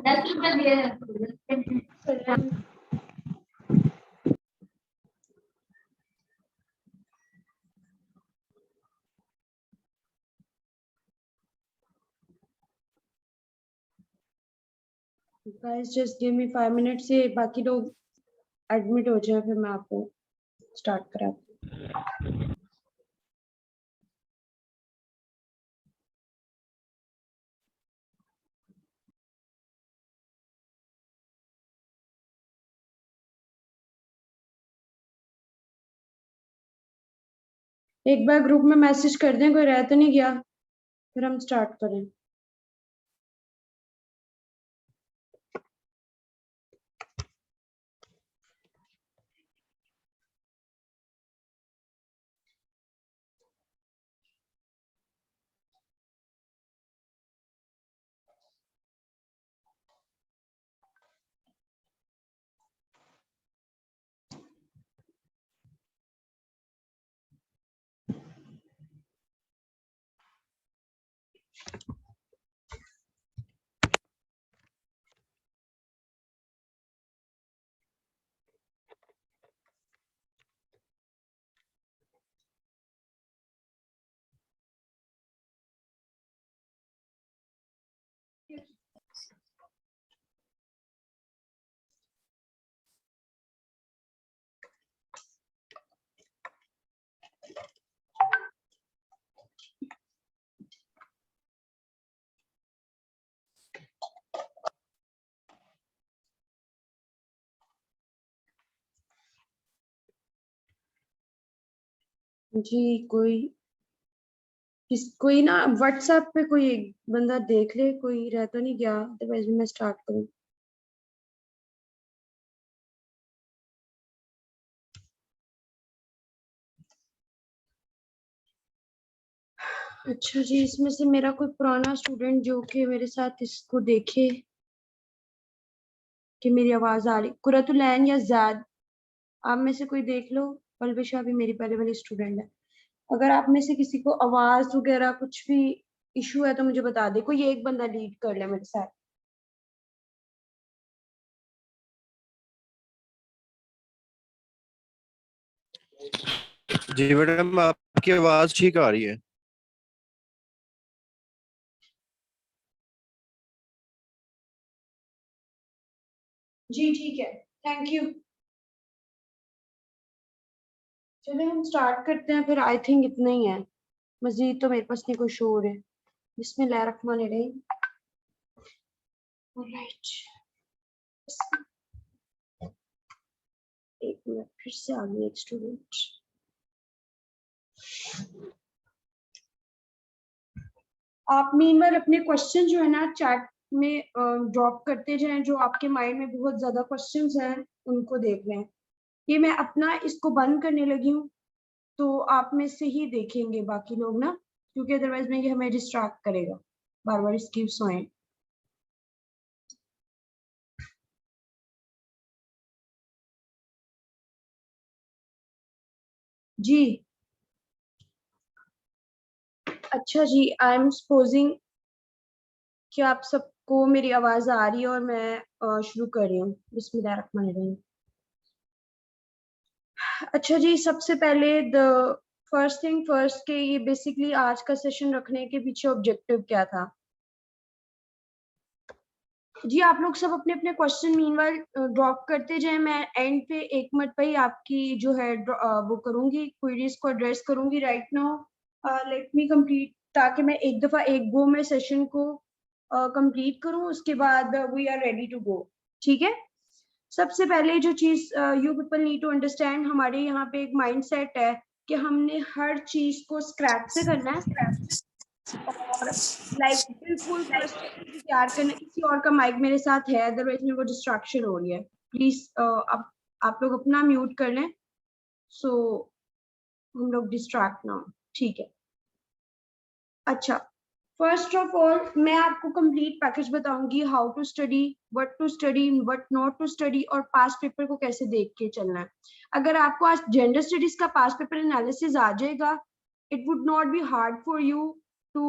10 रुपए दिए। Guys, just give me 5 minutes से बाकी लोग एडमिट हो जाए, फिर मैं आपको स्टार्ट कराती हूँ। एक बार ग्रुप में मैसेज कर दें, कोई रह तो नहीं गया, फिर हम स्टार्ट करें। जी कोई ना व्हाट्सएप पे कोई एक बंदा देख ले, कोई रह तो नहीं गया, अदरवाइज मैं स्टार्ट करूँ। अच्छा जी, इसमें से मेरा कोई पुराना स्टूडेंट जो कि मेरे साथ इसको देखे कि मेरी आवाज आ रही, कुरतुलैन या जाद, आप में से कोई देख लो। पलविशा भी मेरी पहले वाली स्टूडेंट है। अगर आप में से किसी को आवाज वगैरह कुछ भी इशू है तो मुझे बता दे, कोई एक बंदा लीड कर ले मेरे साथ। जी मैडम, आपकी आवाज ठीक आ रही है। जी ठीक है, थैंक यू। चलिए हम स्टार्ट करते हैं फिर। आई थिंक इतना ही है, मजीद तो मेरे पास नहीं कोई शोर है। बिस्मिल्लाहिर्रहमानिर्रहीम। ऑलराइट, एक मिनट, फिर से आ गई एक स्टूडेंट। आप मीनवाइल अपने क्वेश्चन जो है ना चैट में ड्रॉप करते जाएं, जो आपके माइंड में बहुत ज्यादा क्वेश्चंस हैं उनको देख लें। ये मैं अपना इसको बंद करने लगी हूँ, तो आप में से ही देखेंगे बाकी लोग ना, क्योंकि अदरवाइज में ये हमें डिस्ट्रैक्ट करेगा, बार बार स्किप सोएं। जी अच्छा जी, आई एम सपोजिंग कि आप सबको मेरी आवाज आ रही है और मैं शुरू कर रही हूँ। बिस्मिल्लाहिर्रहमानिर्रहीम। अच्छा जी, सबसे पहले द फर्स्ट थिंग फर्स्ट के ये बेसिकली आज का सेशन रखने के पीछे ऑब्जेक्टिव क्या था। जी आप लोग सब अपने अपने क्वेश्चन मीनवाइल ड्रॉप करते जाएं। मैं एंड पे 1 मिनट पे ही आपकी जो है वो करूंगी, क्वेरीज को एड्रेस करूंगी। Right now let me complete, ताकि मैं एक दफा एक गो में सेशन को कंप्लीट करूं, उसके बाद we are ready to go. ठीक है, सबसे पहले जो चीज you people need to understand, हमारे यहाँ पे एक माइंडसेट है कि हमने हर चीज को स्क्रैच से करना है और लाइक बिल्कुल फर्स्ट तैयार करना। किसी और का माइक मेरे साथ है, अदरवाइज मेरे को डिस्ट्रैक्शन हो रही है। प्लीज आप लोग अपना म्यूट कर लें, सो हम लोग डिस्ट्रैक्ट ना हो। ठीक है, अच्छा फर्स्ट ऑफ ऑल मैं आपको कंप्लीट पैकेज बताऊंगी, how to study, what to study, what not to study, और पास्ट पेपर को कैसे देख के चलना है। अगर आपको आज जेंडर स्टडीज का पास्ट पेपर एनालिसिस आ जाएगा, it would not be hard for you to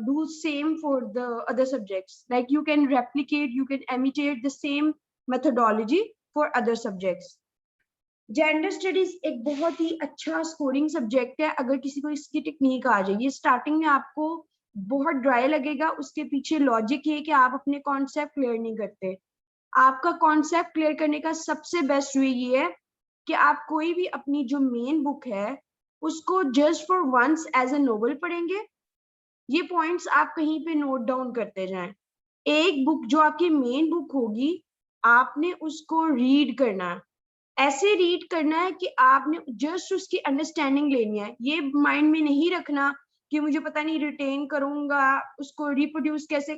do same for the other subjects. Like you can replicate, you can imitate the same methodology for other subjects. Gender studies एक बहुत ही अच्छा scoring subject है अगर किसी को इसकी technique आ जाए. ये स्टार्टिंग में आपको बहुत ड्राई लगेगा, उसके पीछे लॉजिक ये कि आप अपने कॉन्सेप्ट क्लियर नहीं करते. आपका कॉन्सेप्ट क्लियर करने का सबसे बेस्ट वे ये है कि आप कोई भी अपनी जो मेन बुक है उसको just for once as a novel पढ़ेंगे. ये पॉइंट्स आप कहीं पे नोट डाउन करते जाएं. एक बुक जो आपकी मेन बुक होगी आपने उसको रीड करना है. ऐसे रीड करना है कि आपने जस्ट उसकी अंडरस्टैंडिंग लेनी है. ये माइंड में नहीं रखना कि मुझे पता नहीं रिटेन करूंगा, उसको रिप्रोड्यूस कैसे,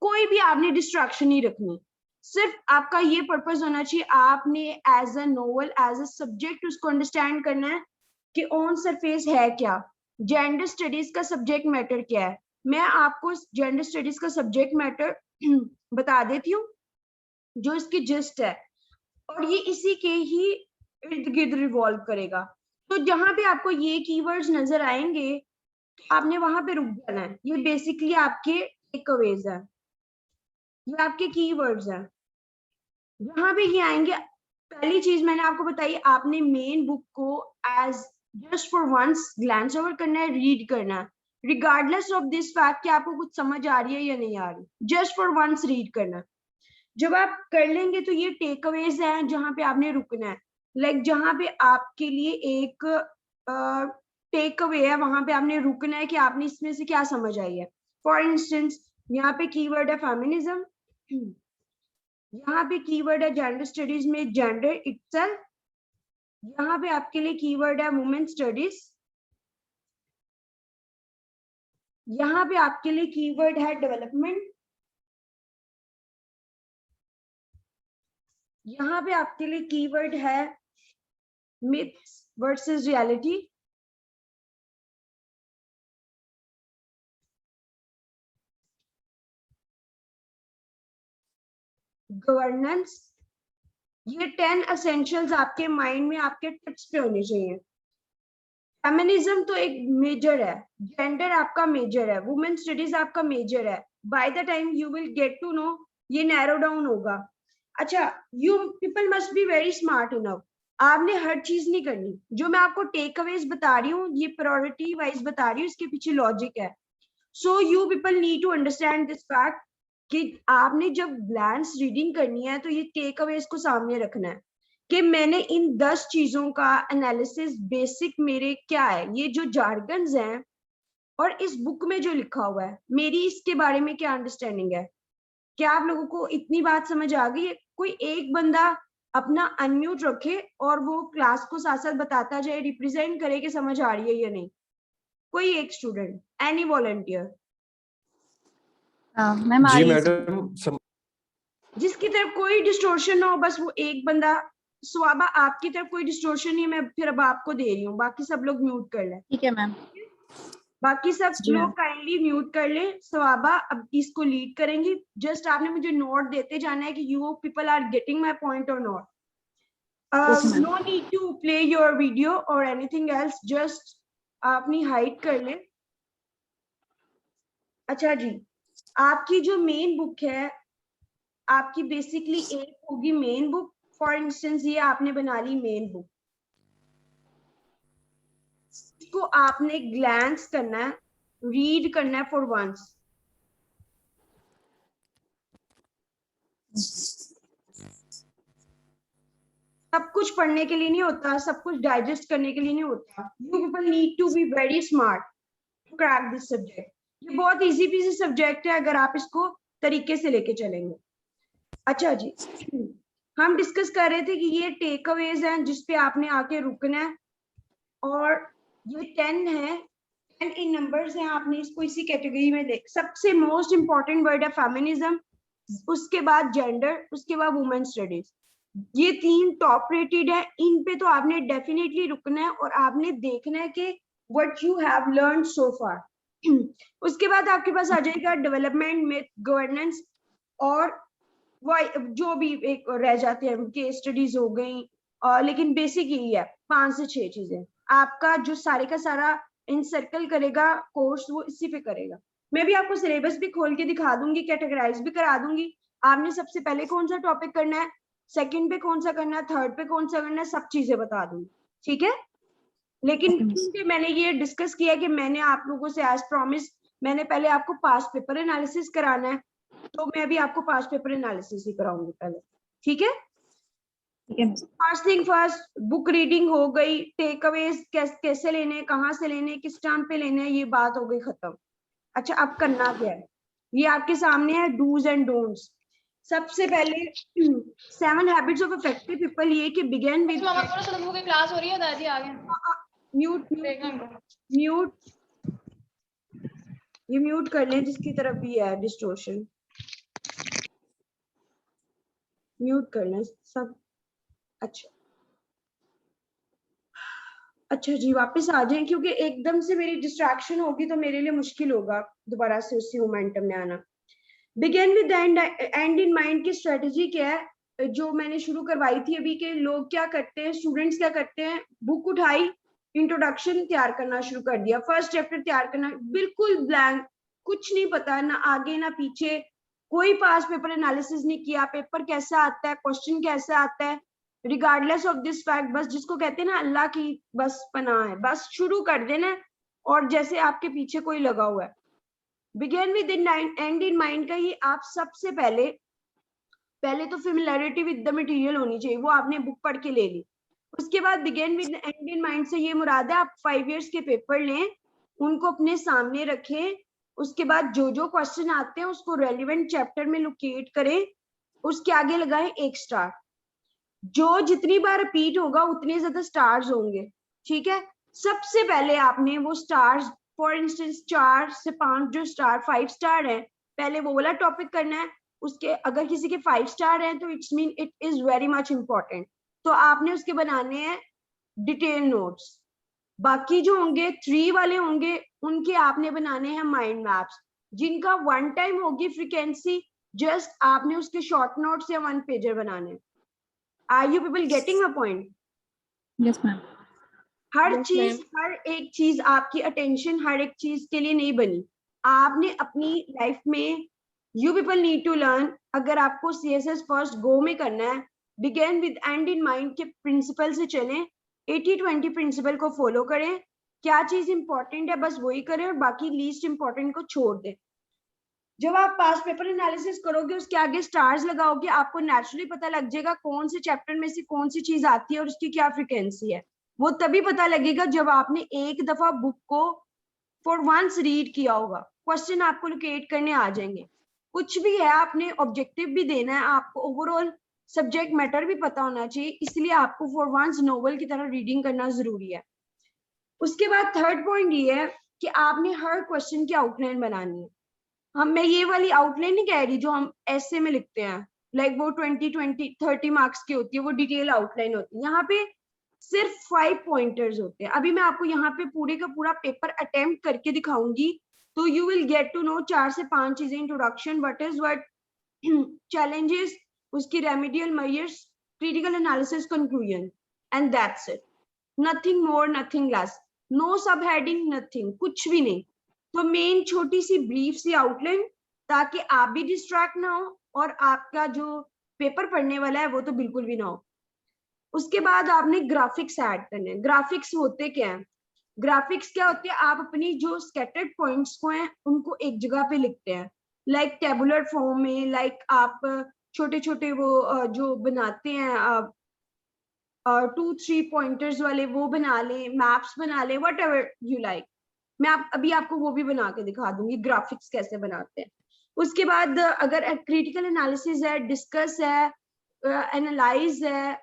कोई भी आपने डिस्ट्रैक्शन नहीं रखनी. सिर्फ आपका ये पर्पस होना चाहिए आपने as a novel as a subject उसको अंडरस्टैंड करना है कि ऑन सरफेस है क्या, जेंडर स्टडीज का सब्जेक्ट मैटर क्या है. मैं आपको जेंडर स्टडीज का सब्जेक्ट मैटर बता देती हूँ जो इसकी जिस्ट है और ये इसी के ही इर्द गिर्द रिवॉल्व करेगा. तो जहां पे आपको ये कीवर्ड्स नजर आएंगे आपने वहां पे रुक जाना है. ये बेसिकली आपके टेकअवेज है, ये आपके कीवर्ड्स हैं. जहां पे ये आएंगे पहली चीज मैंने आपको बताई, आपने मेन बुक को as just for once glance over करना है, रीड करना है रिगार्डलेस ऑफ दिस फैक्ट कि आपको कुछ समझ आ रही है या नहीं आ रही. जस्ट फॉर वंस रीड करना. जब आप कर लेंगे तो ये टेकअवेज हैं जहां पे आपने रुकना है. लाइक जहां पे आपके लिए एक टेक अवे है वहां पे आपने रुकना है कि आपने इसमें से क्या समझ आई है. फॉर इंस्टेंस यहाँ पे कीवर्ड है फेमिनिज्म, यहाँ पे कीवर्ड है जेंडर स्टडीज में जेंडर इटसेल्फ, यहाँ पे आपके लिए कीवर्ड है वुमेन स्टडीज, यहाँ पे आपके लिए कीवर्ड है डेवलपमेंट, यहाँ पे आपके लिए कीवर्ड है मिथ्स वर्सेस रियलिटी, गवर्नेंस. ये 10 एसेंशियल्स आपके माइंड में आपके टिप्स पे होने चाहिए. फेमिनिज्म तो एक मेजर है, जेंडर आपका मेजर है, वुमेन स्टडीज आपका मेजर है. By the time you will get to know ये नैरो डाउन होगा. अच्छा, you people must be very smart enough. आपने हर चीज नहीं करनी. जो मैं आपको टेक अवेज बता रही हूँ ये प्रायोरिटी वाइज बता रही हूँ, इसके पीछे लॉजिक है. So you people need to understand this fact कि आपने जब ग्लैंस रीडिंग करनी है तो ये टेक अवेज को सामने रखना है कि मैंने इन 10 चीजों का एनालिसिस बेसिक मेरे क्या है, ये जो जार्गन्स हैं और इस बुक में जो लिखा हुआ है मेरी इसके बारे में क्या अंडरस्टैंडिंग है. क्या आप लोगों को इतनी बात समझ आ गई है? कोई एक बंदा अपना अनम्यूट रखे और वो क्लास को साथ साथ बताता जाए, रिप्रेजेंट करे कि समझ आ रही है या नहीं. कोई एक स्टूडेंट, एनी वॉलंटियर मैम जी मैडम. जिसकी तरफ कोई डिस्टोर्शन ना हो, बस वो एक बंदा. स्वाबा आपकी तरफ कोई डिस्टोर्शन नहीं है, मैं फिर अब आपको दे रही हूँ, बाकी सब लोग म्यूट कर लें. ठीक है मैम. बाकी सब जी लोग मैम. काइंडली म्यूट कर ले. स्वाबा अब इसको लीड करेंगी. जस्ट आपने मुझे नोट देते जाना है कि you people are getting my point or not. Yes, ma'am. No need to play your video or anything else, just अपनी हाइड कर ले. अच्छा जी, आपकी जो मेन बुक है आपकी बेसिकली एक होगी मेन बुक. फॉर इंस्टेंस ये आपने बना ली मेन बुक, इसको आपने ग्लैंस करना है, रीड करना है फॉर वंस. सब कुछ पढ़ने के लिए नहीं होता, सब कुछ डाइजेस्ट करने के लिए नहीं होता. You people need to be very smart to crack this subject. ये बहुत इजी पीसी सब्जेक्ट है अगर आप इसको तरीके से लेके चलेंगे. अच्छा जी, हम डिस्कस कर रहे थे कि ये टेक अवेज हैं जिसपे आपने आके रुकना है और ये 10 है. 10 इन नंबर्स हैं, आपने इसको इसी कैटेगरी में देख. सबसे मोस्ट इंपॉर्टेंट वर्ड है फेमिनिज्म, उसके बाद जेंडर, उसके बाद वुमेन स्टडीज. ये 3 टॉप रेटेड है. इन पे तो आपने डेफिनेटली रुकना है और आपने देखना है कि what you have learn so far. उसके बाद आपके पास आ जाएगा डेवलपमेंट, मिथ, गवर्नेंस और जो भी एक रह जाते हैं केस स्टडीज हो गई. लेकिन बेसिक यही है 5 से 6 चीजें. आपका जो सारे का सारा इंसर्कल करेगा कोर्स, वो इसी पे करेगा। मैं भी आपको सिलेबस भी खोल के दिखा दूंगी, कैटेगराइज भी करा दूंगी। आपने सबसे पहले कौन सा टॉपिक करना है, सेकंड पे कौन सा करना है, थर्ड पे कौन सा करना है, सब चीजें बता दूंगी, ठीक है। लेकिन क्योंकि मैंने ये डिस्कस किया कि मैंने आप लोगों से एज प्रॉमिस मैंने पहले आपको पास्ट पेपर एनालिसिस कराना है, तो मैं भी आपको पास्ट पेपर एनालिसिस ही कराऊंगी पहले, ठीक है। ठीक है miss. First thing first, book reading हो गई, टेक अवेज कैसे लेने, कहाँ से लेने, किस टाइम पे लेने, ये बात हो गई खत्म। अच्छा, अब करना क्या है, ये आपके सामने है डूज एंड डोंट्स। सबसे पहले 7 हैबिट्स ऑफ इफेक्टिव पीपल, ये कि बिगिन विद मामा को ना सुबह की क्लास हो रही है, दादी आ गए। म्यूट म्यूट ये म्यूट कर लें जिसकी तरफ भी है डिस्टोर्शन, म्यूट कर लें सब। अच्छा जी, वापस आ जाएं, क्योंकि एकदम से मेरी डिस्ट्रैक्शन होगी तो मेरे लिए मुश्किल होगा दोबारा से उसी मोमेंटम में आना। Begin with and in mind की स्ट्रेटेजी क्या है, जो मैंने शुरू करवाई थी अभी के लोग क्या करते हैं, स्टूडेंट्स क्या करते हैं, बुक उठाई, इंट्रोडक्शन तैयार करना शुरू कर दिया, फर्स्ट चैप्टर तैयार करना, बिल्कुल ब्लैंक, कुछ नहीं पता, ना आगे ना पीछे, कोई पास पेपर एनालिसिस नहीं किया, पेपर कैसा आता है, क्वेश्चन कैसा आता है, रिगार्डलेस ऑफ दिस फैक्ट, बस जिसको कहते हैं ना अल्लाह की बस पनाह है, बस शुरू कर देना और जैसे आपके पीछे कोई लगा हुआ है। Begin with and in mind का ही आप सबसे पहले तो फेमिलियरिटी विद द मटेरियल होनी चाहिए, वो आपने बुक पढ़ के ले ली। उसके बाद begin with and in mind से ये मुराद है आप 5 इयर्स के पेपर लें, उनको अपने सामने रखें, उसके बाद जो जो क्वेश्चन आते हैं उसको रेलिवेंट चैप्टर में लोकेट करें, उसके आगे लगाएं 1 स्टार। जो जितनी बार रिपीट होगा उतने ज्यादा स्टार्स होंगे, ठीक है। सबसे पहले आपने वो स्टार्स, फॉर इंस्टेंस 4 से 5 जो स्टार 5 स्टार है, पहले वो वाला टॉपिक करना है। उसके अगर किसी के 5 स्टार हैं तो it's mean it is very much important, तो आपने उसके बनाने हैं डिटेल नोट्स। बाकी जो होंगे 3 वाले होंगे उनके आपने बनाने हैं माइंड मैप्स, जिनका 1 टाइम होगी फ्रीक्वेंसी, जस्ट आपने उसके शॉर्ट नोट्स या 1 पेजर बनाने। Are you people getting my point? Yes ma'am. हर एक चीज आपकी अटेंशन हर एक चीज के लिए नहीं बनी। आपने अपनी लाइफ में you people need to learn, अगर आपको CSS फर्स्ट गो में करना है, begin with and in mind के प्रिंसिपल से चलें, 80-20 प्रिंसिपल को फॉलो करें, क्या चीज इंपॉर्टेंट है बस वही करें और बाकी लीस्ट इंपॉर्टेंट को छोड़ दें। जब आप पास्ट पेपर एनालिसिस करोगे उसके आगे स्टार्स लगाओगे, आपको नेचुरली पता लग जाएगा कौन से चैप्टर में से कौन सी चीज आती है और उसकी क्या फ्रीक्वेंसी है। वो तभी पता लगेगा जब आपने एक दफा बुक को फॉर वंस रीड किया होगा, क्वेश्चन आपको लोकेट करने आ जाएंगे। कुछ भी है आपने ऑब्जेक्टिव भी देना है, आपको ओवरऑल सब्जेक्ट मैटर भी पता होना चाहिए, इसलिए आपको फॉर वंस नोवेल की तरह रीडिंग करना जरूरी है। उसके बाद थर्ड पॉइंट ये है कि आपने हर क्वेश्चन की आउटलाइन बनानी है। मैं ये वाली आउटलाइन नहीं कह रही जो हम ऐसे में लिखते हैं, लाइक वो 20-30 मार्क्स की होती है, वो डिटेल आउटलाइन होती है। यहाँ पे सिर्फ 5 पॉइंटर्स होते हैं। अभी मैं आपको यहाँ पे पूरे का पूरा पेपर अटेम्प्ट करके दिखाऊंगी, तो you will get to know 4 से 5 चीजें, introduction, what is what, challenges, उसकी remedial measures, critical analysis, conclusion, and that's it, nothing more nothing less, no subheading, nothing, कुछ भी नहीं। तो मेन छोटी सी ब्रीफ सी आउटलाइन, ताकि आप भी डिस्ट्रैक्ट ना हो और आपका जो पेपर पढ़ने वाला है वो तो बिल्कुल भी ना हो। उसके बाद आपने ग्राफिक्स ऐड करने हैं। ग्राफिक्स होते क्या हैं? ग्राफिक्स क्या होते हैं? आप अपनी जो स्कैटर्ड पॉइंट्स को हैं उनको एक जगह पे लिखते हैं, लाइक टेबुलर फॉर्म में, लाइक आप छोटे छोटे वो जो बनाते हैं 2-3 पॉइंटर्स वाले वो बना लें, मैप्स बना लें, वट एवर यू लाइक। मैं अभी आपको वो भी बना के दिखा दूंगी ग्राफिक्स कैसे बनाते हैं। उसके बाद अगर क्रिटिकल एनालिसिस है, डिस्कस है, एनालाइज है,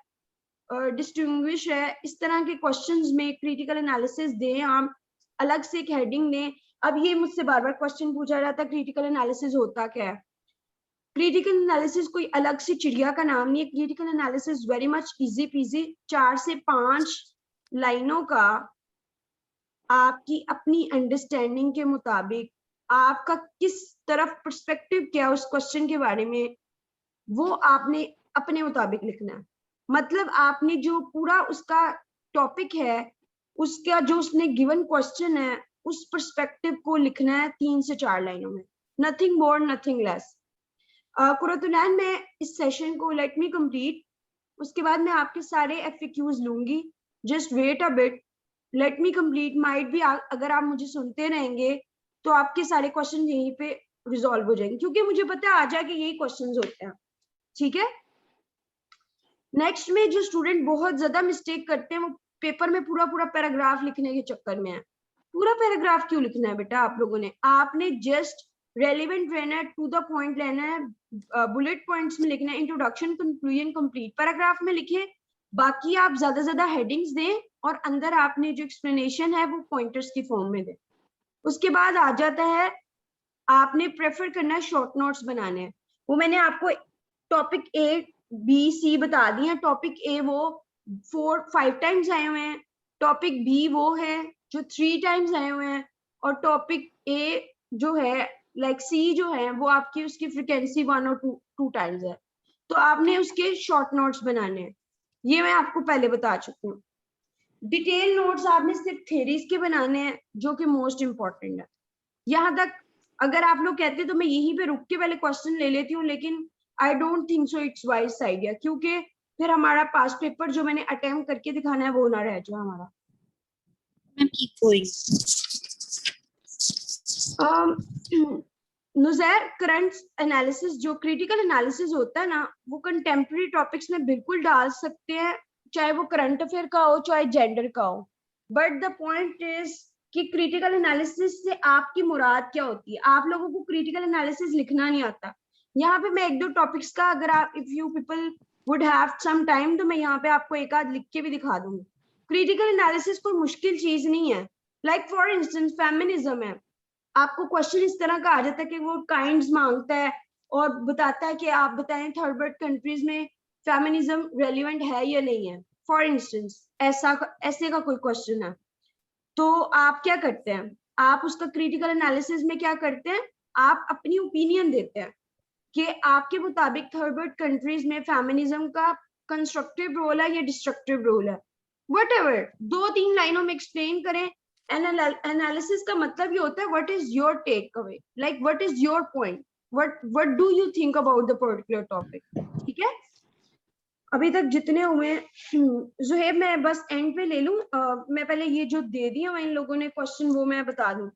डिस्टिंग्विश है, इस तरह के क्वेश्चंस में क्रिटिकल एनालिसिस दें, आप अलग से एक हेडिंग दें। अब ये मुझसे बार बार क्वेश्चन पूछा जाता है क्रिटिकल एनालिसिस होता क्या है? क्रिटिकल एनालिसिस कोई अलग से चिड़िया का नाम नहीं है। Critical analysis very much easy PG, 4 से 5 लाइनों का आपकी अपनी अंडरस्टैंडिंग के मुताबिक आपका किस तरफ पर्सपेक्टिव क्या उस क्वेश्चन के बारे में, वो आपने अपने मुताबिक लिखना है। मतलब आपने जो पूरा उसका टॉपिक है उसका जो उसने गिवन क्वेश्चन है उस पर्सपेक्टिव को लिखना है 3 से 4 लाइनों में, nothing more nothing less. Qurratulain, मैं इस सेशन को लेट मी कंप्लीट, उसके बाद मैं आपके सारे FAQs लूंगी, just wait a bit, let me complete. Might भी अगर आप मुझे सुनते रहेंगे तो आपके सारे क्वेश्चन यहीं पे रिजॉल्व हो जाएंगे, क्योंकि मुझे पता है आ जाके यही क्वेश्चंस होते हैं, ठीक है। नेक्स्ट में जो स्टूडेंट बहुत ज्यादा मिस्टेक करते हैं वो पेपर में पूरा पूरा पैराग्राफ लिखने के चक्कर में है। पूरा पैराग्राफ क्यों लिखना है बेटा आप लोगों ने? आपने जस्ट रेलिवेंट रहना है, टू द पॉइंट लेना है, बुलेट पॉइंट्स में लिखना है, इंट्रोडक्शन, कंक्लूजन, कंप्लीट पैराग्राफ में लिखे। बाकी आप ज्यादा हेडिंग्स दें और अंदर आपने जो एक्सप्लेनेशन है वो पॉइंटर्स की फॉर्म में दें। उसके बाद आ जाता है आपने प्रेफर करना है शॉर्ट नोट्स बनाने हैं। वो मैंने आपको टॉपिक A, B, C बता दिए हैं। टॉपिक A वो 4-5 टाइम्स आए हुए हैं, टॉपिक B वो है जो 3 टाइम्स आए हुए हैं, और टॉपिक A जो है लाइक C जो है वो आपकी उसकी फ्रिक्वेंसी 1 और 2 टाइम्स है। तो आपने उसके शॉर्ट नोट्स बनाने हैं, ये मैं आपको पहले बता चुकी हूँ। डिटेल नोट्स आपने सिर्फ थ्योरीज के बनाने हैं जो कि मोस्ट इंपॉर्टेंट है। यहाँ तक अगर आप लोग कहते हैं तो मैं यहीं पे रुक के पहले क्वेश्चन ले लेती हूँ, लेकिन I don't think so it's wise idea, क्योंकि फिर हमारा पास पेपर जो मैंने अटेम्प्ट करके दिखाना है वो ना रह जाए हमारा। Ma'am keep going. Nuzair, current analysis जो क्रिटिकल एनालिसिस होता है ना वो कंटेम्प्रेरी टॉपिक्स में बिल्कुल डाल सकते हैं, चाहे वो करंट अफेयर का हो चाहे जेंडर का हो, बट द पॉइंट इज कि क्रिटिकल एनालिसिस से आपकी मुराद क्या होती है। आप लोगों को क्रिटिकल एनालिसिस लिखना नहीं आता। यहाँ पे मैं 1-2 टॉपिक्स का, अगर आप if you people would have some time, तो मैं यहाँ पे आपको एक आध लिख के भी दिखा दूंगी। क्रिटिकल एनालिसिस कोई मुश्किल चीज नहीं है। लाइक फॉर इंस्टेंस फेमिनिज्म है, आपको क्वेश्चन इस तरह का आ जाता है कि वो काइंड्स मांगता है और बताता है कि आप बताएं थर्ड वर्ल्ड कंट्रीज में फेमिनिज्म रेलिवेंट है या नहीं है, फॉर इंस्टेंस ऐसे का कोई क्वेश्चन है, तो आप क्या करते हैं? आप उसका क्रिटिकल एनालिसिस में क्या करते हैं? आप अपनी ओपिनियन देते हैं कि आपके मुताबिक थर्ड वर्ल्ड कंट्रीज में फेमिनिज्म का कंस्ट्रक्टिव रोल है या डिस्ट्रक्टिव रोल है, व्हाटएवर 2-3 लाइनों में एक्सप्लेन करें। एनालिसिस का मतलब ये होता है what is your takeaway, like what is your point, what do you think about the particular topic, ठीक है। अभी तक जितने हुए जुहेब, मैं बस एंड पे ले लूं, मैं पहले ये जो दे दिए इन लोगों ने क्वेश्चन वो मैं बता दूं।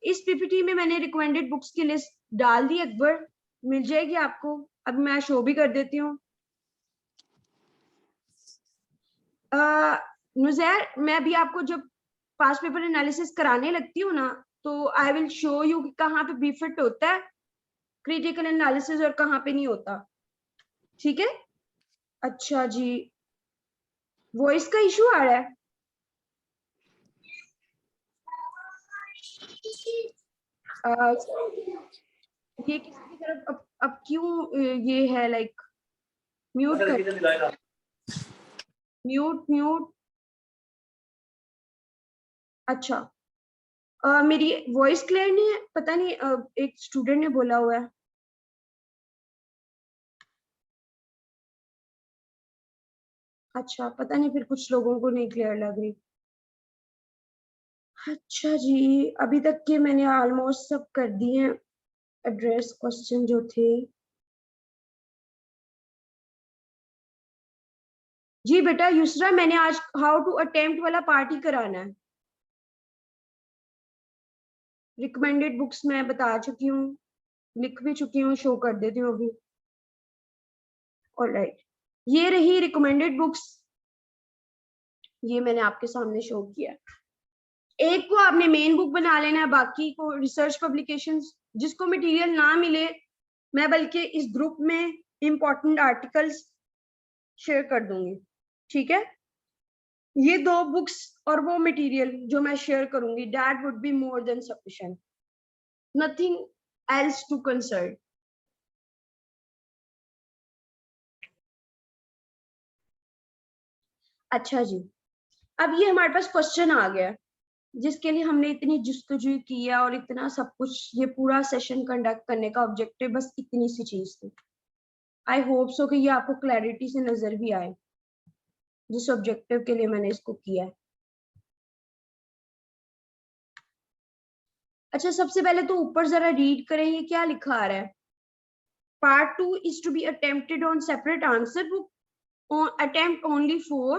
इस पीपीटी में मैंने रिकमेंडेड बुक्स की लिस्ट डाल दी, अकबर मिल जाएगी आपको। अब मैं शो भी कर देती हूँ। नुजैर, मैं भी आपको जब पास्ट पेपर एनालिसिस कराने लगती हूँ ना तो आई विल शो यू कि कहाँ पे बी फिट होता है क्रिटिकल एनालिसिस और कहाँ पे नहीं होता, ठीक है। अच्छा जी, वॉइस का इशू आ रहा है। ये किसी की तरफ अब क्यों ये है लाइक म्यूट कर, म्यूट। अच्छा, मेरी वॉइस क्लियर नहीं है, पता नहीं, एक स्टूडेंट ने बोला हुआ है। अच्छा, पता नहीं, फिर कुछ लोगों को नहीं क्लियर लग रही। अच्छा जी, अभी तक के मैंने ऑलमोस्ट सब कर दिए हैं एड्रेस क्वेश्चन जो थे। जी बेटा युसरा, मैंने आज हाउ टू अटेम्प्ट वाला पार्ट ही कराना है। रिकमेंडेड बुक्स मैं बता चुकी हूँ, लिख भी चुकी हूँ, शो कर देती हूँ अभी। ऑलराइट, ये रही रिकमेंडेड बुक्स, ये मैंने आपके सामने शो किया। एक को आपने मेन बुक बना लेना है, बाकी को रिसर्च पब्लिकेशंस। जिसको मटेरियल ना मिले, मैं बल्कि इस ग्रुप में इंपॉर्टेंट आर्टिकल्स शेयर कर दूंगी, ठीक है। ये 2 बुक्स और वो मटेरियल जो मैं शेयर करूंगी, that would be more than sufficient, nothing else to concern. अच्छा जी, अब ये हमारे पास क्वेश्चन आ गया जिसके लिए हमने इतनी जुस्तजू की है और इतना सब कुछ, ये पूरा सेशन कंडक्ट करने का ऑब्जेक्टिव बस इतनी सी चीज थी। आई होप सो कि ये आपको क्लैरिटी से नजर भी आए जिस ऑब्जेक्टिव के लिए मैंने इसको किया है। अच्छा, सबसे पहले तो ऊपर जरा रीड करें, ये क्या लिखा आ रहा है? Part 2 is to be attempted on separate answer book, attempt only 4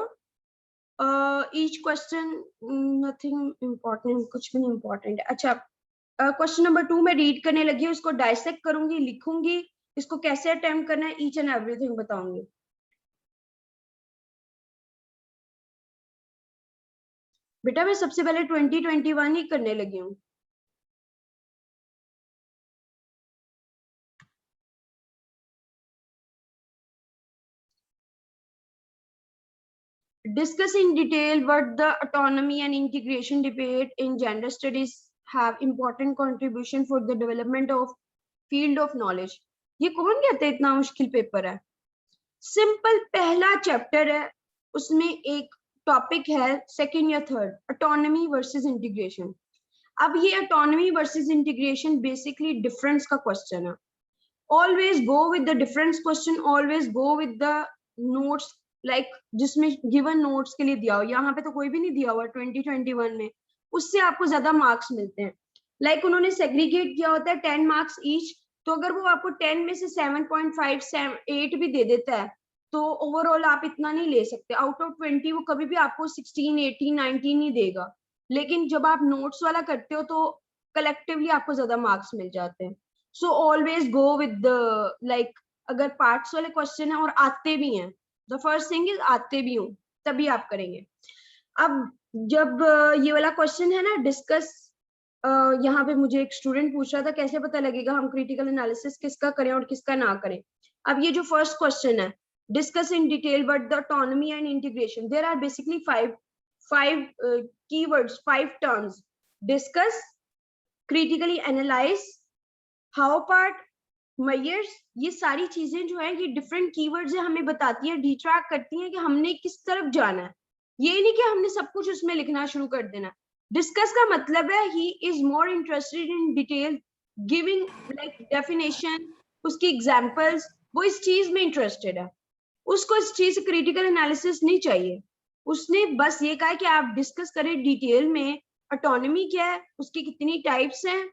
each question, nothing important, कुछ भी नहीं important है। अच्छा, क्वेश्चन नंबर 2 में रीड करने लगी हूँ, इसको डायसेक्ट करूंगी, लिखूंगी, इसको कैसे अटेम्प्ट करना है ईच एंड एवरीथिंग बताऊंगी। बेटा मैं सबसे पहले 2021 ही करने लगी हूँ। Discuss in detail what the autonomy and integration debate in gender studies have important contribution for the development of field of knowledge। ये कौन कहते हैं इतना मुश्किल पेपर है? सिंपल पहला चैप्टर है, उसमें एक टॉपिक है सेकंड या थर्ड, ऑटोनॉमी वर्सेस इंटीग्रेशन। अब ये autonomy versus integration basically difference का क्वेश्चन है। Always go with the difference question, always go with the notes like जिसमें गिवन नोट्स के लिए दिया हो। यहाँ पे तो कोई भी नहीं दिया हुआ 2021 में, उससे आपको ज्यादा मार्क्स मिलते हैं। लाइक उन्होंने सेग्रीगेट किया होता है 10 मार्क्स ईच, तो अगर वो आपको 10 में से 7.5 8 भी दे देता है तो ओवरऑल आप इतना नहीं ले सकते। आउट ऑफ 20 वो कभी भी आपको 16 18 19 ही देगा। लेकिन जब आप नोट्स वाला करते हो तो कलेक्टिवली आपको ज्यादा मार्क्स मिल जाते हैं। So always go with the like, अगर पार्ट्स वाले क्वेश्चन है और आते भी हैं, द फर्स्ट थिंग इज आते भी हूँ तभी आप करेंगे। अब जब ये वाला क्वेश्चन है ना डिस्कस, यहाँ पे मुझे एक स्टूडेंट पूछ रहा था कैसे पता लगेगा हम क्रिटिकल एनालिसिस किसका करें और किसका ना करें। अब ये जो फर्स्ट क्वेश्चन है, discuss in detail but the autonomy and integration, there are basically five keywords, 5 terms: discuss, critically analyze, how part, मेयर्स। ये सारी चीजें जो है ये डिफरेंट कीवर्ड्स है, हमें बताती है, डिट्रैक्ट करती हैं कि हमने किस तरफ जाना है। ये नहीं कि हमने सब कुछ उसमें लिखना शुरू कर देना। डिस्कस का मतलब है he is more interested in detail giving like definition, उसकी एग्जांपल्स, वो इस चीज में इंटरेस्टेड है, उसको इस चीज क्रिटिकल एनालिसिस नहीं चाहिए। उसने बस ये कहा कि आप डिस्कस करें डिटेल में ऑटोनॉमी क्या है, उसकी कितनी टाइप्स हैं,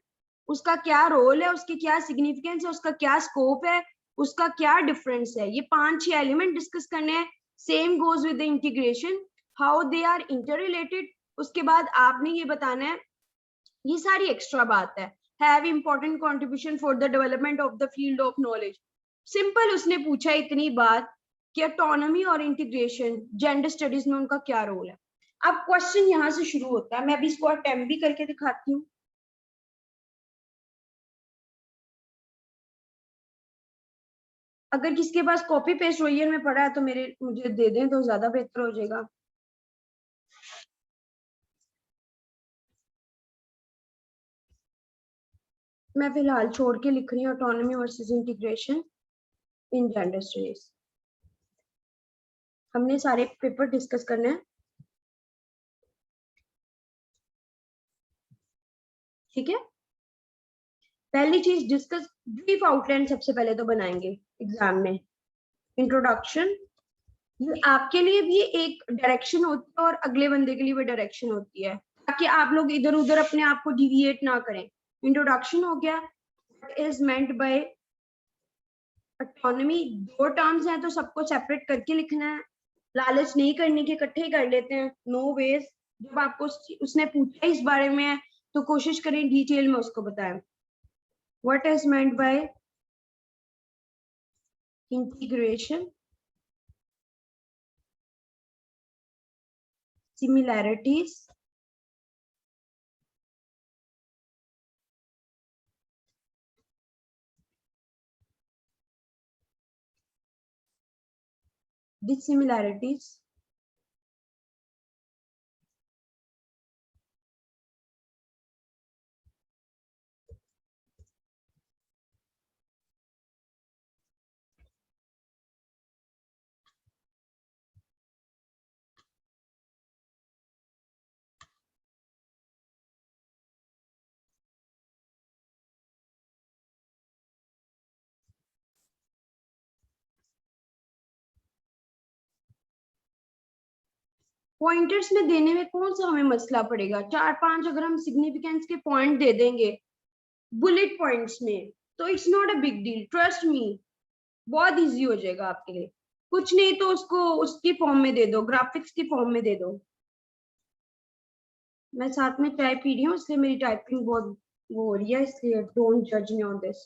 उसका क्या रोल है, उसकी क्या सिग्निफिकेंस है, उसका क्या स्कोप है, उसका क्या डिफरेंस है। ये 5-6 एलिमेंट डिस्कस करने हैं। Same goes with the integration, how they are interrelated. उसके बाद आपने ये बताना है, ये सारी एक्स्ट्रा बात है, have important contribution for the development of the field of knowledge. Simple उसने पूछा इतनी बात कि ऑटोनॉमी और इंटीग्रेशन जेंडर स्टडीज में उनका क्या रोल है। अब क्वेश्चन यहाँ से शुरू होता है, मैं भी इसको अटेम्प्ट भी करके दिखाती हूँ। अगर किसी के पास कॉपी पेस्ट रोइयर में पड़ा है तो मुझे दे दें तो ज्यादा बेहतर हो जाएगा। मैं फिलहाल छोड़ के लिख रही हूँ autonomy versus integration in gender studies. हमने सारे पेपर डिस्कस करने हैं, ठीक है। पहली चीज डिस्कस, ब्रीफ आउटलाइन सबसे पहले तो बनाएंगे एग्जाम में। इंट्रोडक्शन, ये आपके लिए भी एक डायरेक्शन होती है और अगले बंदे के लिए भी डायरेक्शन होती है, ताकि आप लोग इधर उधर अपने आप को डिविएट ना करें। इंट्रोडक्शन हो गया, what is meant by autonomy. 2 terms हैं तो सबको सेपरेट करके लिखना है, लालच नहीं करने के इकट्ठे ही कर लेते हैं, नो वेज। जब आपको उसने पूछा इस बारे में तो कोशिश करें डिटेल में उसको बताएं। What is meant by integration, similarities, dissimilarities, pointers में देने में कौन सा हमें मसला पड़ेगा, 4-5 अगर हम सिग्निफिकेंस के पॉइंट दे देंगे बुलेट पॉइंट्स में तो it's not a big deal, trust me, बहुत इजी हो जाएगा आपके लिए। कुछ नहीं तो उसको उसकी फॉर्म में दे दो, ग्राफिक्स की फॉर्म में दे दो। मैं साथ में चाय पी रही हूँ इसलिए मेरी टाइपिंग बहुत वो हो रही है, इसलिए डोंट जज मी ऑन दिस।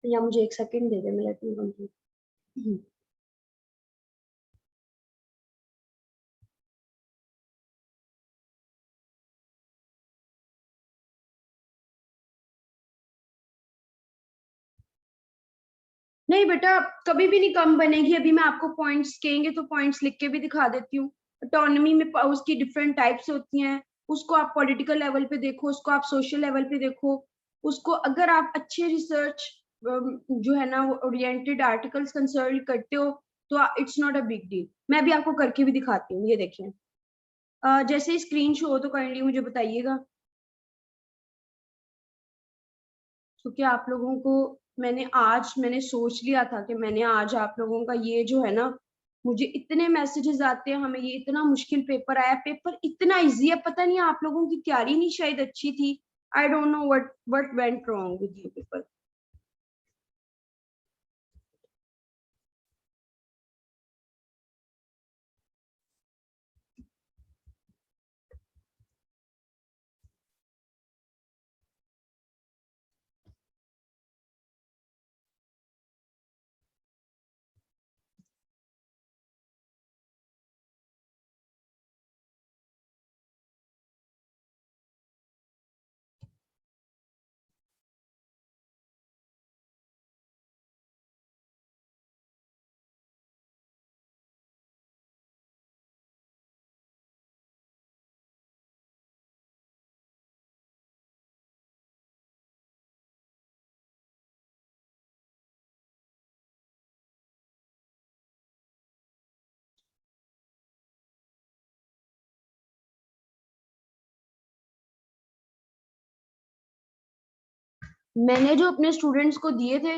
या मुझे 1 सेकंड दे दे, मैं लेती हूँ कंप्लीट। नहीं बेटा, कभी भी नहीं कम बनेगी। अभी मैं आपको पॉइंट्स कहेंगे तो पॉइंट्स लिख के भी दिखा देती हूँ। ऑटोनॉमी में उसकी डिफरेंट टाइप्स होती हैं, उसको आप पॉलिटिकल लेवल पे देखो, उसको आप सोशल लेवल पे देखो, उसको अगर आप अच्छे रिसर्च जो है ना वो ओरिएंटेड आर्टिकल्स कंसल्ट करते हो तो it's not a big deal. मैं अभी आपको करके भी दिखाती हूँ, ये देखिए। जैसे स्क्रीन शो हो तो काइंडली मुझे बताइएगा, क्योंकि आप लोगों को मैंने सोच लिया था कि मैंने आज आप लोगों का ये जो है ना, मुझे इतने मैसेजेस आते हैं, हमें ये इतना मुश्किल पेपर आया, पेपर इतना इजी है, पता नहीं आप लोगों की तैयारी नहीं शायद अच्छी थी। I don't know what went wrong with you people. मैंने जो अपने स्टूडेंट्स को दिए थे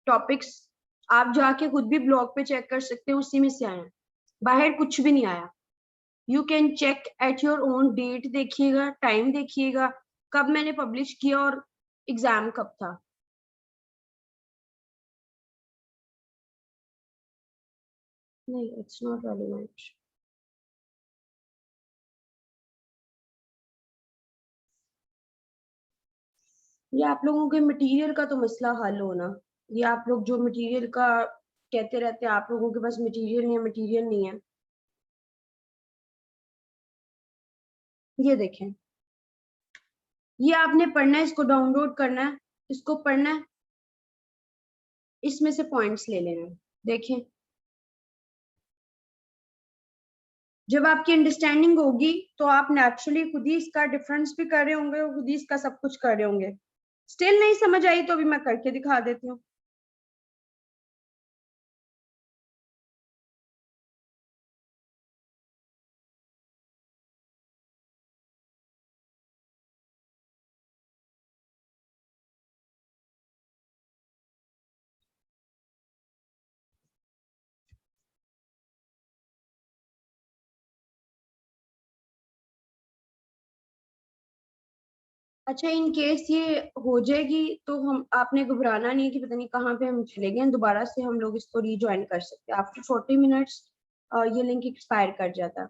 टॉपिक्स, आप जाके खुद भी ब्लॉग पे चेक कर सकते हो, उसी में से आया, बाहर कुछ भी नहीं आया। You can check at your own, date देखिएगा, टाइम देखिएगा, कब मैंने पब्लिश किया और एग्जाम कब था। नहीं, इट्स नॉट रेलेवेंट। ये आप लोगों के मटेरियल का तो मसला हल होना, ये आप लोग जो मटेरियल का कहते रहते हैं, आप लोगों के पास मटेरियल नहीं है, मटेरियल नहीं है। ये देखें, ये आपने पढ़ना है, इसको डाउनलोड करना है, इसको पढ़ना है, इसमें से पॉइंट्स ले लेना है। देखें, जब आपकी अंडरस्टैंडिंग होगी तो आप नेचुरली खुद ही इसका डिफरेंस भी कर रहे होंगे और खुद ही इसका सब कुछ कर रहे होंगे। स्टिल नहीं समझ आई तो अभी मैं करके दिखा देती हूँ। अच्छा, इन केस ये हो जाएगी तो हम, आपने घबराना नहीं है कि पता नहीं कहाँ पे हम चले गए, दोबारा से हम लोग इसको रीज्वाइन कर सकते हैं। आफ्टर 40 मिनट्स ये लिंक एक्सपायर कर जाता है।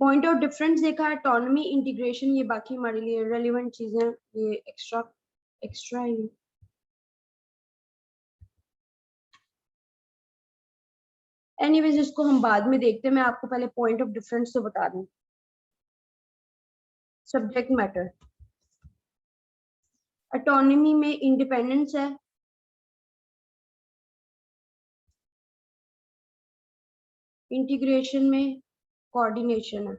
पॉइंट ऑफ डिफरेंस देखा, ऑटोनॉमी, इंटीग्रेशन, ये बाकी हमारे लिए रेलिवेंट चीजें, ये एक्स्ट्रा एक्स्ट्रा ही। एनीवेज, इसको हम बाद में देखते हैं, मैं आपको पहले पॉइंट ऑफ डिफरेंस तो बता दूं। सब्जेक्ट मैटर, ऑटोनॉमी में इंडिपेंडेंस है, इंटीग्रेशन में कोऑर्डिनेशन है।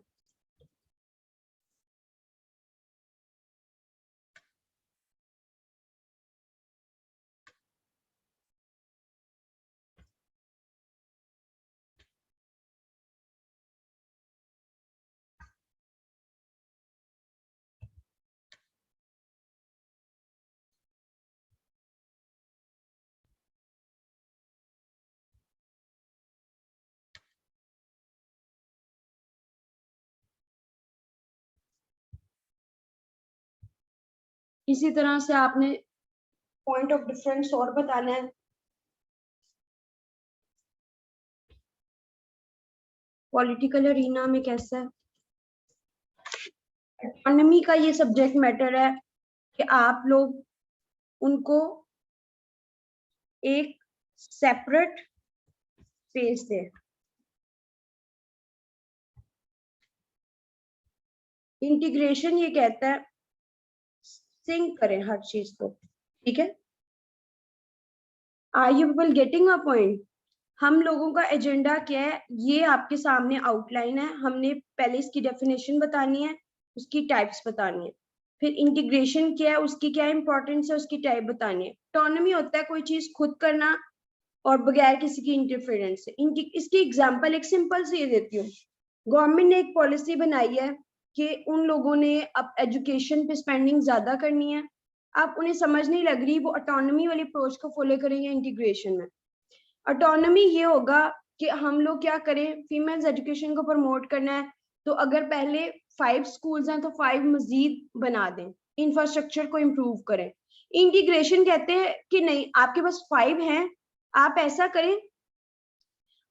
इसी तरह से आपने पॉइंट ऑफ डिफरेंस और बताना है। पॉलिटिकल अरीना में कैसा है, इकोनॉमी का ये सब्जेक्ट मैटर है कि आप लोग उनको एक सेपरेट स्पेस दें। इंटीग्रेशन ये कहता है सिंक करें हर चीज को, ठीक है। Are you people getting a point? हम लोगों का एजेंडा क्या है, ये आपके सामने आउटलाइन है। हमने पहले इसकी डेफिनेशन बतानी है, उसकी टाइप्स बतानी है, फिर इंटीग्रेशन क्या है, उसकी क्या इंपॉर्टेंस है, उसकी टाइप बतानी है। ऑटोनॉमी होता है कोई चीज खुद करना और बगैर किसी की इंटरफेरेंस से। इसकी एग्जांपल एक सिंपल से ये देती हूँ। गवर्नमेंट ने एक पॉलिसी बनाई है कि उन लोगों ने अब एजुकेशन पे स्पेंडिंग ज्यादा करनी है। अब उन्हें समझ नहीं लग रही वो ऑटोनॉमी वाली अप्रोच को फॉलो करेंगे इंटीग्रेशन में। ऑटोनॉमी ये होगा कि हम लोग क्या करें, फीमेल्स एजुकेशन को प्रमोट करना है तो अगर पहले 5 स्कूल्स हैं तो 5 मजीद बना दें, इंफ्रास्ट्रक्चर को इम्प्रूव करें। इंटीग्रेशन कहते हैं कि नहीं, आपके पास 5 हैं, आप ऐसा करें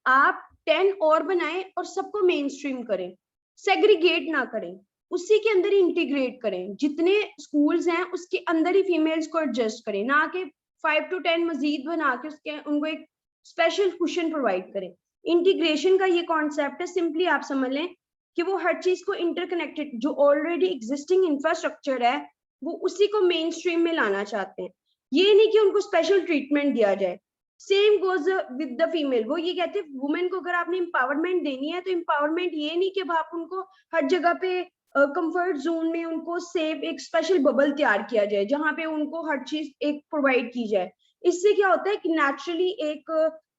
आप 10 और बनाएं और सबको मेन स्ट्रीम करें, सेग्रीगेट ना करें, उसी के अंदर ही इंटीग्रेट करें। जितने स्कूल्स हैं उसके अंदर ही फीमेल्स को एडजस्ट करें, ना कि 5 to 10 मजीद बना के उसके उनको एक स्पेशल कुशन प्रोवाइड करें। इंटीग्रेशन का ये कॉन्सेप्ट है, सिंपली आप समझ लें कि वो हर चीज को इंटरकनेक्टेड, जो ऑलरेडी एग्जिस्टिंग इंफ्रास्ट्रक्चर है वो उसी को मेन स्ट्रीम में लाना चाहते हैं। ये नहीं कि उनको स्पेशल ट्रीटमेंट दिया जाए। Same goes with the female. वो ये कहते हैं वुमेन को अगर आपने एम्पावरमेंट देनी है तो एम्पावरमेंट ये नहीं कि आप उनको हर जगह पे कंफर्ट जोन में उनको सेफ एक स्पेशल बबल तैयार किया जाए जहां पे उनको हर चीज एक प्रोवाइड की जाए। इससे क्या होता है कि नेचुरली एक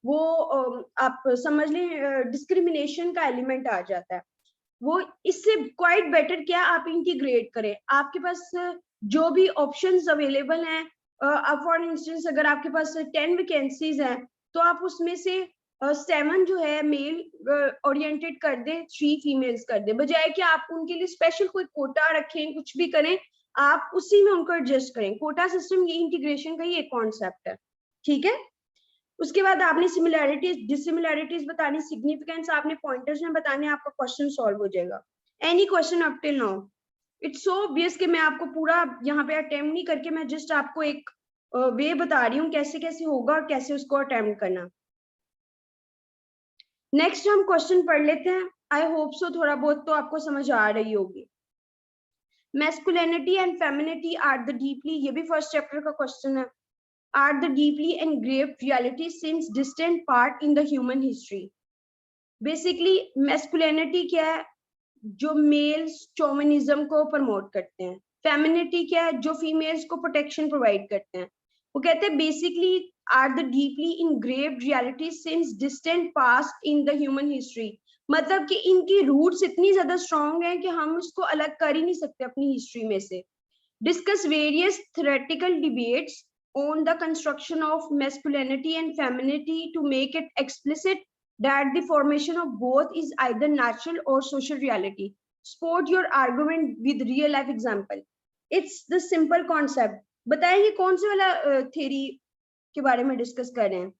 वो आप समझ लें डिस्क्रिमिनेशन का एलिमेंट आ जाता है। वो इससे क्वाइट बेटर क्या आप इंटीग्रेट करें। आपके पास जो भी ऑप्शंस अवेलेबल हैं, अब फॉर इंस्टेंस अगर आपके पास 10 वैकेंसीज हैं तो आप उसमें से 7 जो है मेल ओरिएंटेड कर दे, 3 फीमेल्स कर दे, बजाय कि आप उनके लिए स्पेशल कोई कोटा रखें, कुछ भी करें, आप उसी में उनको एडजस्ट करें। कोटा सिस्टम ये इंटीग्रेशन का ही एक कॉन्सेप्ट है, ठीक है। उसके बाद आपने सिमिलैरिटीज डिसिमिलैरिटीज बतानी, सिग्निफिकेंस आपने पॉइंटर्स में बताने, आपका क्वेश्चन सॉल्व हो जाएगा। Any question up till now? It's so obvious कि मैं आपको पूरा यहाँ पे अटेम्प्ट नहीं करके मैं जस्ट आपको एक वे बता रही हूँ कैसे कैसे होगा और कैसे उसको अटेम्प्ट करना। नेक्स्ट हम क्वेश्चन पढ़ लेते हैं। आई होप सो थोड़ा बहुत तो आपको समझ आ रही होगी। Masculinity and femininity are the deeply, ये भी फर्स्ट चैप्टर का क्वेश्चन है, are the deeply engraved realities since distant part in the human history. Basically masculinity क्या है, जो मेल्स चोमिनिज्म को प्रमोट करते हैं। फेमिनिटी क्या है, जो फीमेल्स को प्रोटेक्शन प्रोवाइड करते हैं। वो कहते हैं basically are the deeply engraved realities since distant past in the human history. मतलब कि इनकी रूट्स इतनी ज्यादा स्ट्रॉन्ग हैं कि हम उसको अलग कर ही नहीं सकते अपनी हिस्ट्री में से। Discuss various theoretical debates on the construction of masculinity and femininity to make it explicit that the formation of both is either natural or social reality. Support your argument with real life example. It's the simple concept. बताइए कौन से वाला theory के बारे में discuss कर रहे हैं?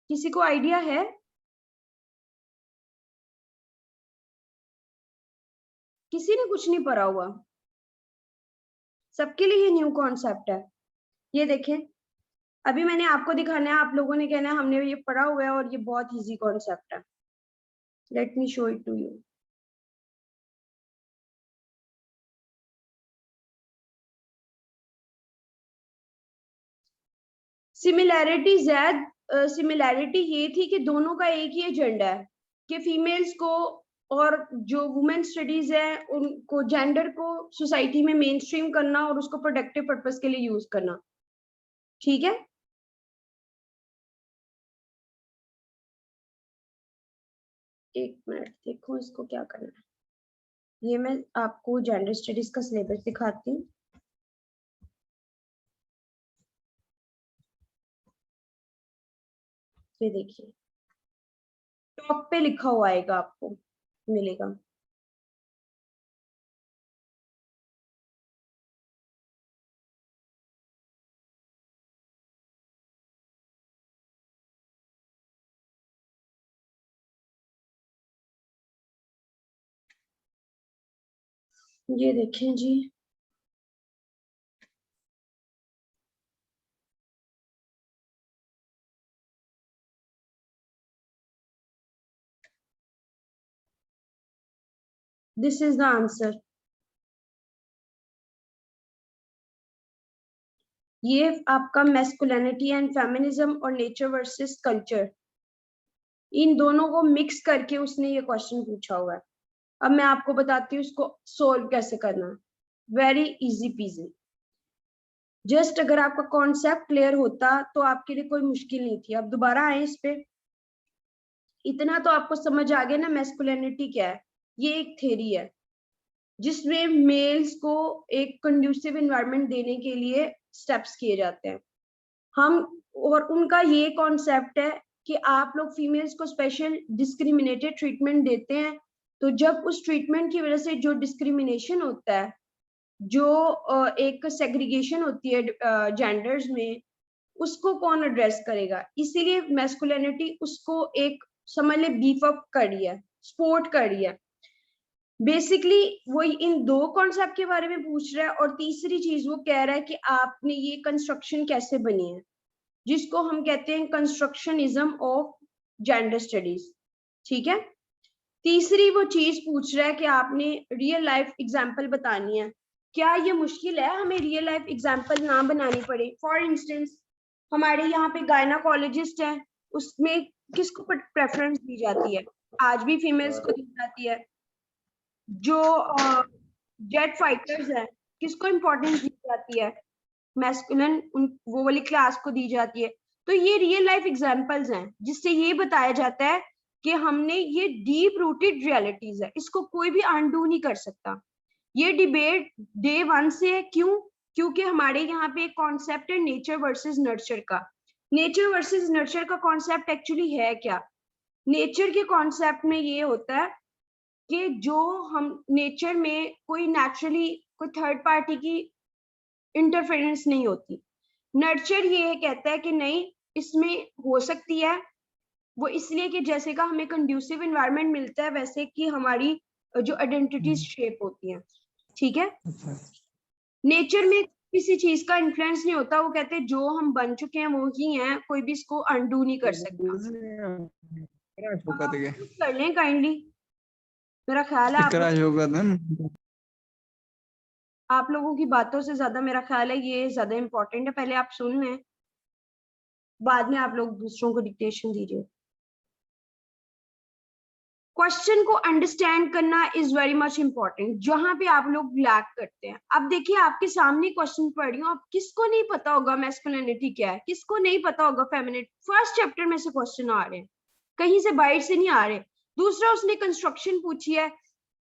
किसी को आइडिया है? किसी ने कुछ नहीं पढ़ा हुआ? सबके लिए ये न्यू कॉन्सेप्ट है। ये देखें, अभी मैंने आपको दिखाना है, आप लोगों ने कहना है हमने ये पढ़ा हुआ है और ये बहुत इजी कॉन्सेप्ट है। Let me show it to you. Similarity जैद, सिमिलैरिटी ये थी कि दोनों का एक ही एजेंडा है कि फीमेल्स को और जो वुमेन स्टडीज है उनको, जेंडर को सोसाइटी में मेन स्ट्रीम करना और उसको प्रोडक्टिव पर्पस के लिए यूज करना, ठीक है। एक मिनट देखो इसको क्या करना है। ये मैं आपको जेंडर स्टडीज का सिलेबस दिखाती हूँ। ये देखिए टॉप पे लिखा हुआ आएगा, आपको मिलेगा। ये देखें जी, दिस इज द आंसर। ये आपका मैस्कुलिनिटी एंड फेमिनिज्म और नेचर वर्सेस कल्चर, इन दोनों को मिक्स करके उसने ये क्वेश्चन पूछा हुआ है। अब मैं आपको बताती हूँ इसको सोल्व कैसे करना। Very easy PG. जस्ट अगर आपका कॉन्सेप्ट क्लियर होता तो आपके लिए कोई मुश्किल नहीं थी। अब दोबारा आए इस पे। इतना तो आपको समझ आ गया ना मैस्कुलिनिटी क्या है। ये एक थ्योरी है जिसमें मेल्स को एक कंड्यूसिव एनवायरनमेंट देने के लिए स्टेप्स किए जाते हैं। हम और उनका ये कॉन्सेप्ट है कि आप लोग फीमेल्स को स्पेशल डिस्क्रिमिनेटेड ट्रीटमेंट देते हैं, तो जब उस ट्रीटमेंट की वजह से जो डिस्क्रिमिनेशन होता है, जो एक सेग्रीगेशन होती है जेंडर्स में, उसको कौन एड्रेस करेगा। इसीलिए मैस्कुलिनिटी उसको एक समझ ले बीफ अप कर रही है, सपोर्ट कर रही है। बेसिकली वो इन दो कॉन्सेप्ट के बारे में पूछ रहा है, और तीसरी चीज वो कह रहा है कि आपने ये कंस्ट्रक्शन कैसे बनी है, जिसको हम कहते हैं कंस्ट्रक्शनिज्म ऑफ जेंडर स्टडीज। ठीक है। तीसरी वो चीज पूछ रहा है कि आपने रियल लाइफ एग्जांपल बतानी है। क्या ये मुश्किल है हमें रियल लाइफ एग्जांपल ना बनानी पड़े। फॉर इंस्टेंस हमारे यहाँ पे गायनाकोलॉजिस्ट है, उसमें किसको प्रेफरेंस दी जाती है, आज भी फीमेल्स को दी जाती है। जो जेट फाइटर्स है, किसको इंपॉर्टेंस दी जाती है, मैस्कुलिन वो वाली क्लास को दी जाती है। तो ये रियल लाइफ एग्जांपल्स हैं जिससे ये बताया जाता है कि हमने ये डीप रूटेड रियलिटीज है, इसको कोई भी अनडू नहीं कर सकता। ये डिबेट डे 1 से है। क्यों? क्योंकि हमारे यहाँ पे एक कॉन्सेप्ट है नेचर वर्सेस नर्चर का। नेचर वर्सेस नर्चर का कॉन्सेप्ट एक्चुअली है क्या? नेचर के कॉन्सेप्ट में ये होता है कि जो हम नेचर में कोई नेचुरली कोई थर्ड पार्टी की इंटरफेरेंस नहीं होती। नर्चर ये कहता है कि नहीं, इसमें हो सकती है। वो इसलिए कि जैसे का हमें कंड्यूसिव एनवायरनमेंट मिलता है, वैसे कि हमारी जो आइडेंटिटीज शेप होती हैं। ठीक है। नेचर में किसी चीज का इन्फ्लुएंस नहीं होता। वो कहते हैं जो हम बन चुके हैं वो ही हैं, कोई भी इसको अनडू नहीं कर सकता। कर लें काइंडली, मेरा ख्याल है आप लोगों की बातों से ज्यादा मेरा ख्याल है ये ज्यादा इंपॉर्टेंट है। पहले आप सुन लें, बाद में आप लोग दूसरों को डिक्टेशन दीजिए। क्वेश्चन को अंडरस्टैंड करना इज वेरी मच इंपॉर्टेंट, जहां पे आप लोग लैक करते हैं। अब देखिए आपके सामने क्वेश्चन पढ़ रही हूँ, अब किसको नहीं पता होगा मैस्कुलिनिटी क्या है, किसको नहीं पता होगा फेमिनिन। फर्स्ट चैप्टर में से क्वेश्चन आ रहे हैं, कहीं से बाहर से नहीं आ रहे। दूसरा उसने कंस्ट्रक्शन पूछी है।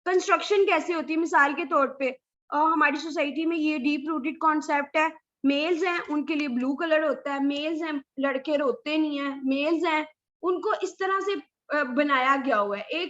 कंस्ट्रक्शन कैसे होती है? मिसाल के तौर पे हमारी सोसाइटी में ये डीप रूटेड कॉन्सेप्ट है, मेल्स हैं उनके लिए ब्लू कलर होता है, मेल्स हैं लड़के रोते नहीं है, मेल्स हैं उनको इस तरह से बनाया गया हुआ है। एक